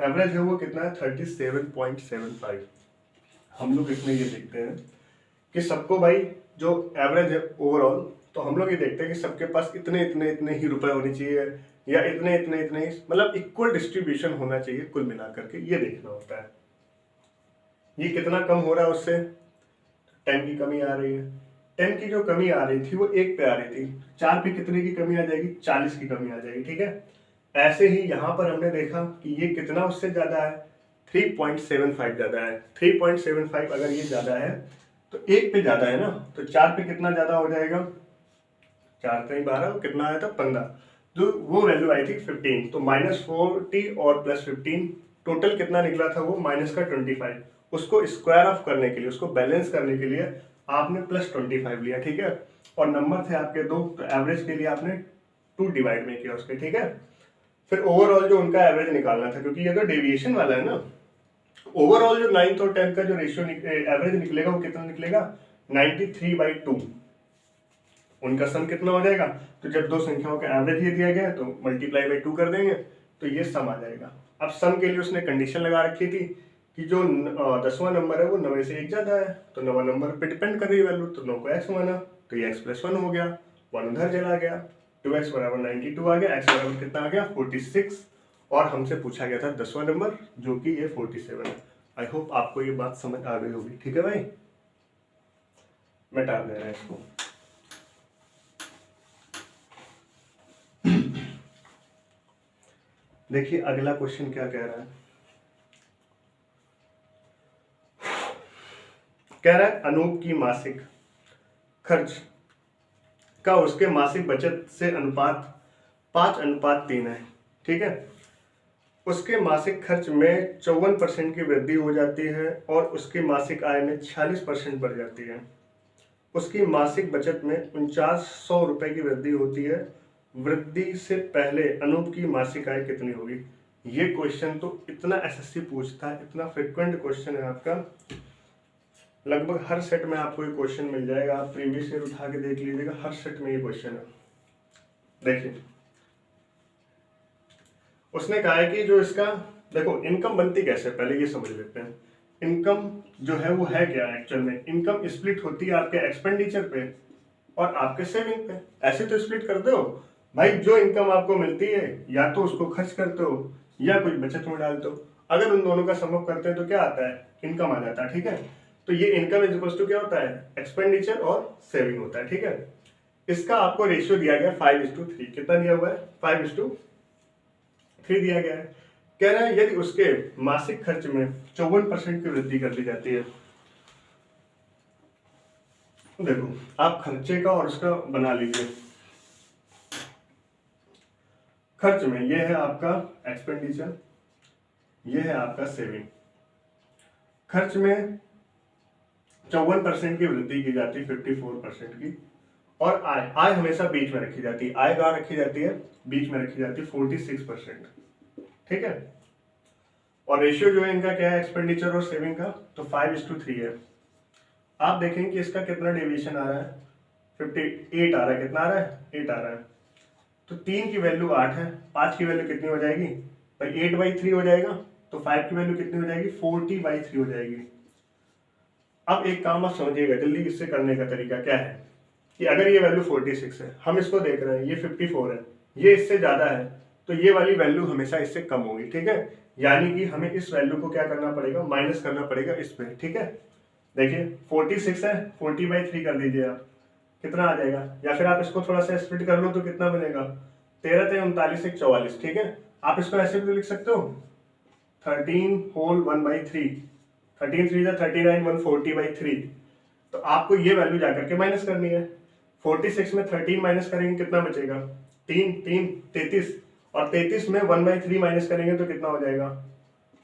एवरेज है वो कितना है 37.75। हम लोग इसमें ये देखते हैं कि सबको भाई जो एवरेज है ओवरऑल, तो हम लोग ये देखते हैं कि सबके पास इतने इतने इतने ही रुपए होने चाहिए या इतने इतने इतने मतलब इक्वल डिस्ट्रीब्यूशन होना चाहिए कुल मिलाकर के, ये देखना होता है। ये कितना कम हो रहा है उससे 10 की कमी आ रही है। 10 की जो कमी आ रही थी वो 1 पे आ रही थी, 4 पे कितने की कमी आ जाएगी 40 की कमी आ जाएगी। ठीक है, ऐसे ही यहाँ पर हमने देखा कि ये कितना उससे ज्यादा है 3.75 ज्यादा है। 3.75 अगर ये ज्यादा है तो 1 पे ज्यादा है ना, तो 4 पे कितना ज्यादा हो जाएगा 4 3 12 कितना आया था 15, जो वो वैल्यू आई थी 15। तो -40 और +15 टोटल कितना निकला था वो माइनस का 25। उसको स्क्वायर ऑफ करने के लिए, उसको बैलेंस करने के लिए आपने +25 लिया। ठीक है, और नंबर थे आपके 2, तो एवरेज के लिए आपने 2 डिवाइड में किया उसके। ठीक है, फिर ओवरऑल जो उनका एवरेज निकालना था, क्योंकि ये तो डेविएशन वाला है ना। ओवरऑल जो 9th और 10th का जो रेशियो एवरेज निकलेगा वो कितना निकलेगा 93/2। उनका सम कितना हो जाएगा, तो जब दो संख्याओं का एवरेज ये दिया गया है तो मल्टीप्लाई बाई 2 कर देंगे तो ये सम आ जाएगा। अब सम के लिए उसने कंडीशन लगा रखी थी कि जो 10वां नंबर है वो 9 से 1 ज्यादा है, तो 9वां नंबर पे डिपेंड कर रही है वैल्यू, तो 9 को x माना तो ये x+1 हो गया, 1 उधर चला गया, 2x बराबर 92 आ गया, x बराबर कितना आ गया 46, और हमसे पूछा गया था 10वां नंबर जो कि ये 47 है। आई होप आपको ये बात समझ आ गई होगी। ठीक है भाई, मिटा दे रहे हैं इसको। देखिए अगला क्वेश्चन क्या कह रहा है, कह रहा है अनूप की मासिक खर्च का उसके मासिक बचत से अनुपात 5:3 है। ठीक है, उसके मासिक खर्च में 54% की वृद्धि हो जाती है और उसकी मासिक आय में 46% बढ़ जाती है। उसकी मासिक बचत में 4900 रुपए की वृद्धि होती है। वृद्धि से पहले अनूप की मासिक आय कितनी होगी। ये क्वेश्चन तो इतना एसएससी पूछता है, इतना फ्रिक्वेंट क्वेश्चन है आपका, लगभग हर सेट में आपको ये क्वेश्चन मिल जाएगा। आप प्रीवियस ईयर उठा के देख लीजिएगा, हर सेट में ये क्वेश्चन है। देखिए उसने कहा है कि जो इसका देखो इनकम बनती कैसे, पहले ये समझ लेते हैं। इनकम जो है वो है क्या एक्चुअल में, इनकम स्प्लिट होती है आपके एक्सपेंडिचर पे और आपके सेविंग पे। ऐसे तो स्प्लिट करते हो भाई, जो इनकम आपको मिलती है या तो उसको खर्च करते हो या कुछ बचत में डालते हो। अगर उन दोनों का सम अप करते हैं तो क्या आता है, इनकम आ जाता है। ठीक है, तो ये इनकम इज इक्वल टू क्या होता है, एक्सपेंडिचर और सेविंग होता है। ठीक है, इसका आपको रेशियो दिया गया 5:3। कितना दिया हुआ है 5:3 दिया गया है। कह रहा है यदि उसके मासिक खर्च में 54% की वृद्धि कर दी जाती है। देखो आप खर्चे का और उसका बना लीजिए। खर्च में ये है आपका एक्सपेंडिचर, ये है आपका सेविंग। खर्च में 54% की वृद्धि की जाती है 54% की, और आय आय हमेशा बीच में रखी जाती है। आय कहाँ रखी जाती है, बीच में रखी जाती है 46%। ठीक है, और रेशियो जो है इनका क्या है एक्सपेंडिचर और सेविंग का, तो 5:3 है। आप देखें कि इसका कितना डेविएशन आ रहा है 58 आ रहा है। कितना आ रहा है 8 आ रहा है। तो 3 की वैल्यू 8 है, 5 की वैल्यू कितनी हो जाएगी भाई 8/3 हो जाएगा, तो 5 की वैल्यू कितनी हो जाएगी 40/3 हो जाएगी। अब एक काम आप समझिएगा जल्दी, इससे करने का तरीका क्या है कि अगर ये वैल्यू 46 है, हम इसको देख रहे हैं ये 54 है, ये इससे ज्यादा है, तो ये वाली वैल्यू हमेशा इससे कम होगी। ठीक है, यानी कि हमें इस वैल्यू को क्या करना पड़ेगा, माइनस करना पड़ेगा इस पे। ठीक है, देखिए 46 है, 40/3 कर दीजिए आप, कितना आ जाएगा, या फिर आप इसको थोड़ा सा स्प्लिट कर लो तो कितना बनेगा 13 × 39 = 44। ठीक है, आप इसको ऐसे भी लिख सकते हो 13 होल 1/3, 13 3 39, 140/3। तो आपको ये वैल्यू जाकर के माइनस करनी है। 46 में 13 माइनस करेंगे कितना बचेगा 3 3 33, और 33 में 1/3 माइनस करेंगे तो कितना हो जाएगा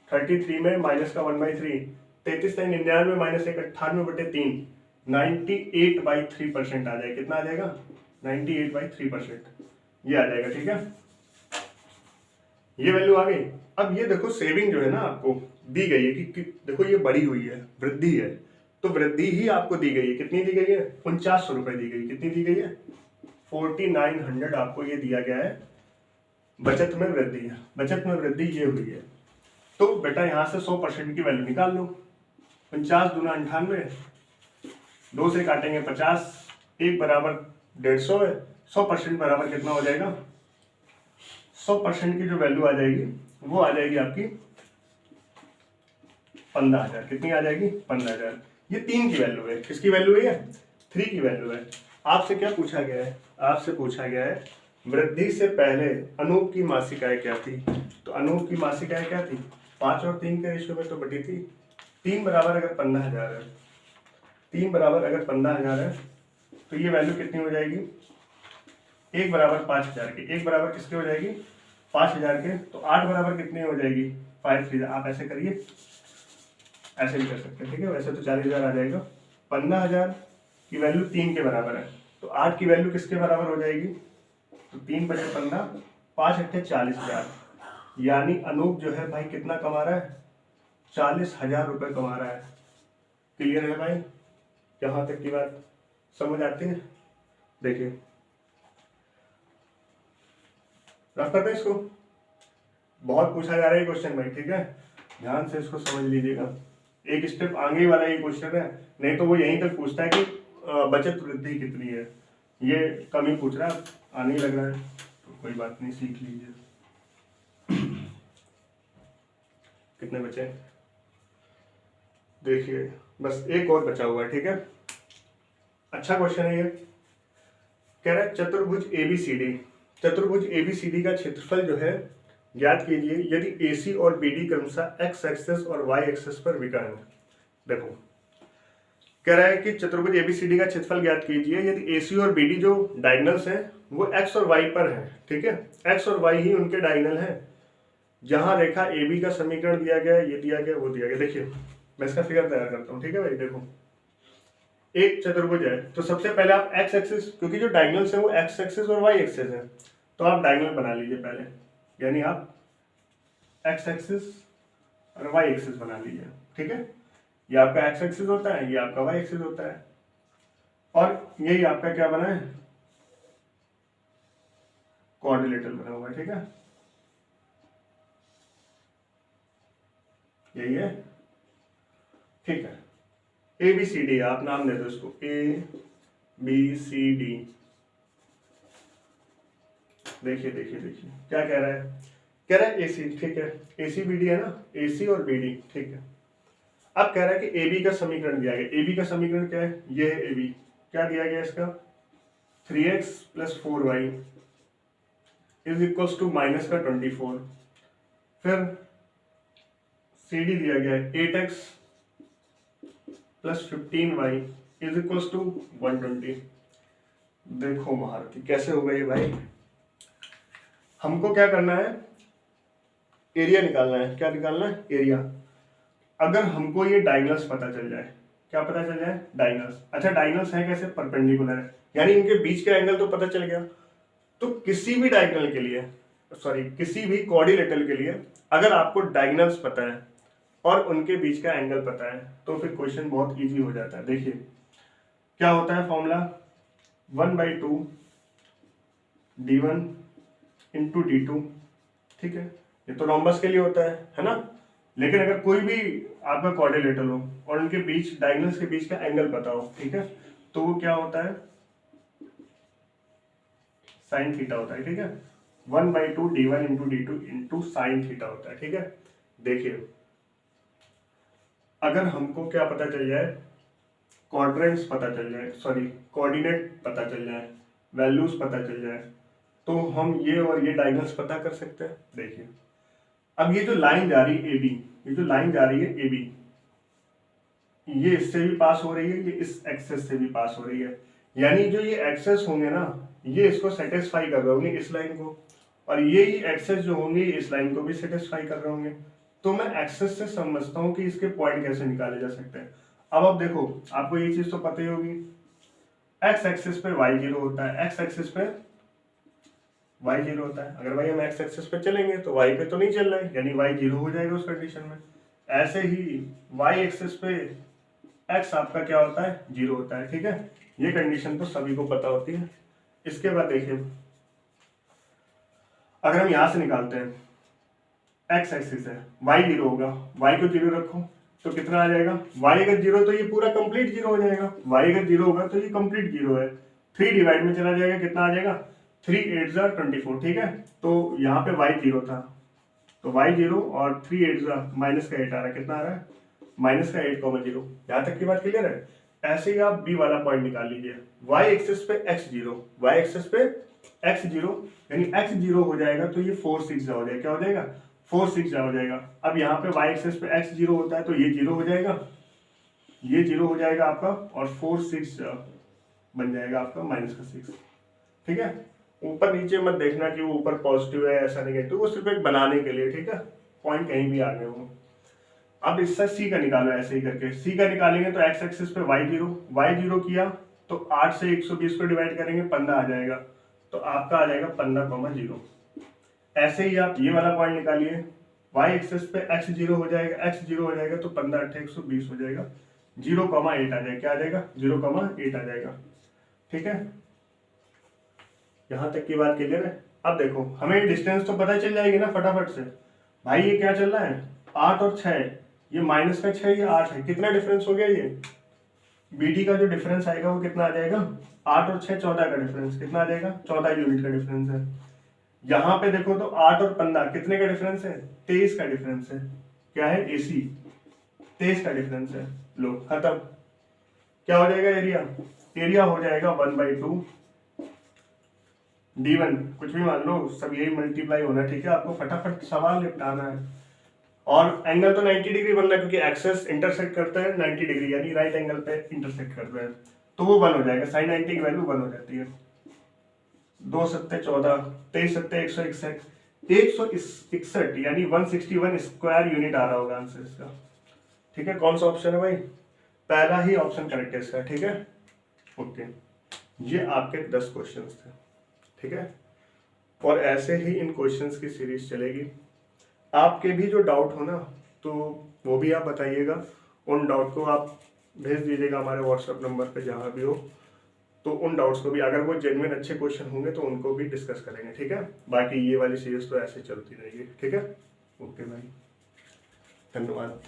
33 में माइनस का 1/3, 33 3 99 माइनस 1 98/3, 98/3% आ जाएगा। कितना आ जाएगा 98/3% ये आ जाएगा। ठीक है, ये वैल्यू आ गई। अब ये देखो सेविंग जो है ना आपको दी गई है कि देखो ये बढ़ी हुई है, वृद्धि है, तो वृद्धि ही आपको दी गई है। कितनी दी गई है 4900 रुपए दी गई। कितनी दी गई है 4900 आपको ये दिया गया है, बचत में वृद्धि है, बचत में वृद्धि ये हुई है। तो बेटा यहाँ से 100% की वैल्यू निकाल लो। 50 दूना 98, 2 से काटेंगे 50, 1 बराबर 150 है, 100% बराबर कितना हो जाएगा, 100% की जो वैल्यू आ जाएगी वो आ जाएगी आपकी 15,000। कितनी आ जाएगी, 15,000। ये 3 की वैल्यू है, किसकी वैल्यू है, 3 की वैल्यू है। आपसे क्या पूछा गया है, आपसे पूछा गया है वृद्धि से पहले अनूप की मासिक आय क्या थी। तो अनूप की मासिक आय क्या थी, 5 और 3 के रेशियो में तो बटी थी। 3 बराबर अगर 15,000 है, 3 बराबर अगर 15,000 है तो ये वैल्यू कितनी हो जाएगी, 1 बराबर 5,000 की। 1 बराबर किसके हो जाएगी, 5,000 के। तो 8 बराबर कितनी हो जाएगी, 5,000। आप ऐसे करिए, ऐसे भी कर सकते हैं, ठीक है। वैसे तो 40,000 आ जाएगा। 15,000 की वैल्यू 3 के बराबर है, तो 8 की वैल्यू किसके बराबर हो जाएगी, तो 3 बटे 15, 5 अट्ठे 40,000। यानी अनूप जो है भाई कितना कमा रहा है, 40,000 रुपये कमा रहा है। क्लियर है भाई, यहाँ तक की बात समझ आती है। देखिए रफ करते हैं इसको, बहुत पूछा जा रहा है क्वेश्चन भाई, ठीक है। ध्यान से इसको समझ लीजिएगा, एक स्टेप आगे वाला ये क्वेश्चन है। नहीं तो वो यहीं तक पूछता है कि बचत वृद्धि कितनी है, ये कम ही पूछ रहा है, आने लग रहा है तो कोई बात नहीं, सीख लीजिए। कितने बचे, देखिए बस एक और बचा हुआ है, ठीक है। अच्छा क्वेश्चन है ये, कह रहा है चतुर्भुज ABCD, चतुर्भुज ABCD का क्षेत्रफल जो है ज्ञात कीजिए यदि AC और BD क्रमशः x एक्सेस और y एक्सेस पर विकर्ण। देखो कह रहा है कि चतुर्भुज ABCD का क्षेत्रफल ज्ञात कीजिए यदि AC और BD जो डायगोनल्स हैं वो x और y पर हैं, ठीक है। x और y ही उनके डायगोनल हैं। जहां रेखा AB का समीकरण दिया गया है, ये दिया गया, वो दिया गया। देखिए मैं इसका फिगर तैयार करता हूँ, ठीक है भाई। देखो एक चतुर्भुज है तो सबसे पहले आप x एक्सिस, क्योंकि जो डायगोनल्स है वो x एक्सिस और y एक्सिस है, तो आप डायगोनल बना लीजिए पहले, यानी आप x एक्सिस और y एक्सिस बना लीजिए, ठीक है। ये आपका x एक्सिस होता है, ये आपका y एक्सिस होता है, और यही आपका क्या बना है, क्वाड्रिलेटरल बना हुआ है, ठीक है। यही है, ठीक है। ABCD आप नाम दे दो इसको, ABCD। देखिए देखिए देखिए क्या कह रहा है, कह रहा है AC, ठीक है। ACBD है ना, AC और BD, ठीक है। अब कह रहा है कि AB का समीकरण दिया गया। AB का समीकरण क्या है, ये है AB। क्या दिया गया इसका, 3x + 4y = माइनस का 24। फिर CD दिया गया है 8x + 15y = 120। देखो महारथी कैसे होगा ये भाई, हमको क्या करना है, एरिया निकालना है। क्या निकालना है, एरिया। अगर हमको ये डायगोनल्स पता चल जाए, क्या पता चल जाए, डायगोनल्स। अच्छा डायगोनल्स है कैसे, परपेंडिकुलर है, यानी इनके बीच का एंगल तो पता चल गया। तो किसी भी डायगोनल के लिए, सॉरी किसी भी क्वाड्रिलेटरल के लिए अगर आपको डायगोनल्स पता है और उनके बीच का एंगल पता है तो फिर क्वेश्चन बहुत इजी हो जाता है। देखिए क्या होता है फॉर्मूला, 1/2 d1 × d2, ठीक है। ये तो रोम्बस के लिए होता है ना। लेकिन अगर कोई भी आपका क्वाड्रिलेटरल हो और उनके बीच, डायगोनल्स के बीच का एंगल पता हो, ठीक है, तो वो क्या होता है, साइन थीटा होता है, ठीक है। 1/2 d1 × d2 × साइन थीटा होता है, ठीक है। देखिए अगर हमको क्या पता चल जाए, क्वाड्रेंट्स पता चल जाए, सॉरी कोऑर्डिनेट पता चल जाए, वैल्यूज पता चल जाए, तो हम ये और ये डायगोनल्स पता कर सकते हैं। देखिए अब ये जो लाइन जा रही है AB, ये जो लाइन जा रही है AB, ये इससे भी पास हो रही है, ये इस एक्सेस से भी पास हो रही है। यानी जो ये एक्सेस होंगे ना, ये इसको सेटिस्फाई कर रहे होंगे, इस लाइन को, और ये ही एक्सेस जो होंगे इस लाइन को भी सेटिस्फाई कर रहे होंगे। तो मैं एक्सेस से समझता हूँ कि इसके पॉइंट कैसे निकाले जा सकते हैं। अब देखो आपको ये चीज तो पता ही होगी, एक्स एक्सिस पे y 0 होता है, एक्स एक्सिस पे y 0 होता है। अगर भाई हम एक्स एक्सिस पे चलेंगे तो y पे तो नहीं चल रहा है, यानी y 0 हो जाएगा उस कंडीशन में। ऐसे ही y एक्सिस पे x आपका क्या होता है, 0 होता है, ठीक है। ये कंडीशन तो सभी को पता होती है। इसके बाद देखिए, अगर हम यहां से निकालते हैं एक्स एक्सिस है, वाई 0 होगा, वाई को 0 रखो तो कितना आ जाएगा, वाई अगर 0 तो ये पूरा कंप्लीट 0 हो जाएगा, वाई अगर 0 होगा तो ये कंप्लीट 0 है। 3 डिवाइड में चला जाएगा, कितना आ जाएगा 3 8 जा 24, ठीक है। तो यहाँ पे वाई 0 था, तो वाई 0 और 3 8 जा माइनस का 8 आ रहा है, कितना आ रहा है माइनस का 8,0। यहाँ तक की बात क्लियर है। ऐसे ही आप बी वाला पॉइंट निकाल लीजिए, वाई एक्सिस पे x0, वाई एक्सिस पे x0 यानी x0 हो जाएगा तो ये 4 6 जा हो जाएगा, क्या हो जाएगा 4 6 जा हो जाएगा। अब यहाँ पे y एक्सिस पे x0 होता है तो ये 0 हो जाएगा, ये 0 हो जाएगा आपका, और 4 6 बन जाएगा आपका माइनस का 6, ठीक है। ऊपर नीचे मत देखना कि वो ऊपर पॉजिटिव है ऐसा नेगेटिव, वो सिर्फ एक बनाने के लिए, ठीक है, पॉइंट कहीं भी आ गए हो। अब इससे सी का निकालो, ऐसे ही करके सी का निकालेंगे तो एक्स एक्सिस पे y0 किया तो 8 से 120 को डिवाइड करेंगे 15 आ जाएगा, तो आपका आ जाएगा 15,0। ऐसे ही आप ये वाला पॉइंट निकालिए, y एक्सिस पे x0 हो जाएगा तो 15 8 120 हो जाएगा, 0,8 आ जाएगा, क्या आ जाएगा 0,8 आ जाएगा, ठीक है। यहां तक की बात क्लियर है। अब देखो हमें डिस्टेंस तो पता चल जाएगी ना फटाफट से, भाई ये क्या चल रहा है 8 और 6, ये माइनस का 6 ये 8 है, कितना डिफरेंस हो गया, ये बीडी का जो डिफरेंस आएगा वो कितना आ जाएगा 8 और 6 14 का डिफरेंस, कितना आ जाएगा 14 यूनिट का डिफरेंस है। यहाँ पे देखो तो 8 और 15 कितने का डिफरेंस है 23 का डिफरेंस है, क्या है एसी 23 का डिफरेंस है। लो खत्म, क्या हो जाएगा एरिया हो जाएगा 1/2 d1, कुछ भी मान लो सब यही मल्टीप्लाई होना है, ठीक है। आपको फटाफट सवाल निपटाना है, और एंगल तो 90 डिग्री बनना है क्योंकि एक्सेस इंटरसेक्ट करता है 90 डिग्री, यानी राइट एंगल पे इंटरसेक्ट करता है, तो वो 1 हो जाएगा, साइन 90 की वैल्यू 1 हो जाती है। 2 7 14, 23 7 161, 161 यानी 161 स्क्वायर यूनिट आ रहा होगा आंसर इसका, ठीक है। कौन सा ऑप्शन है भाई, पहला ही ऑप्शन करेक्ट है इसका, ठीक है। ओके, ये आपके 10 क्वेश्चन थे, ठीक है, और ऐसे ही इन क्वेश्चंस की सीरीज चलेगी। आपके भी जो डाउट हो ना तो वो भी आप बताइएगा, उन डाउट को आप भेज दीजिएगा हमारे व्हाट्सएप नंबर पे जहाँ भी हो, तो उन डाउट्स को भी, अगर वो जेन्युइन अच्छे क्वेश्चन होंगे तो उनको भी डिस्कस करेंगे, ठीक है। बाकी ये वाली सीरीज तो ऐसे चलती रहेगी, ठीक है। ओके भाई, धन्यवाद।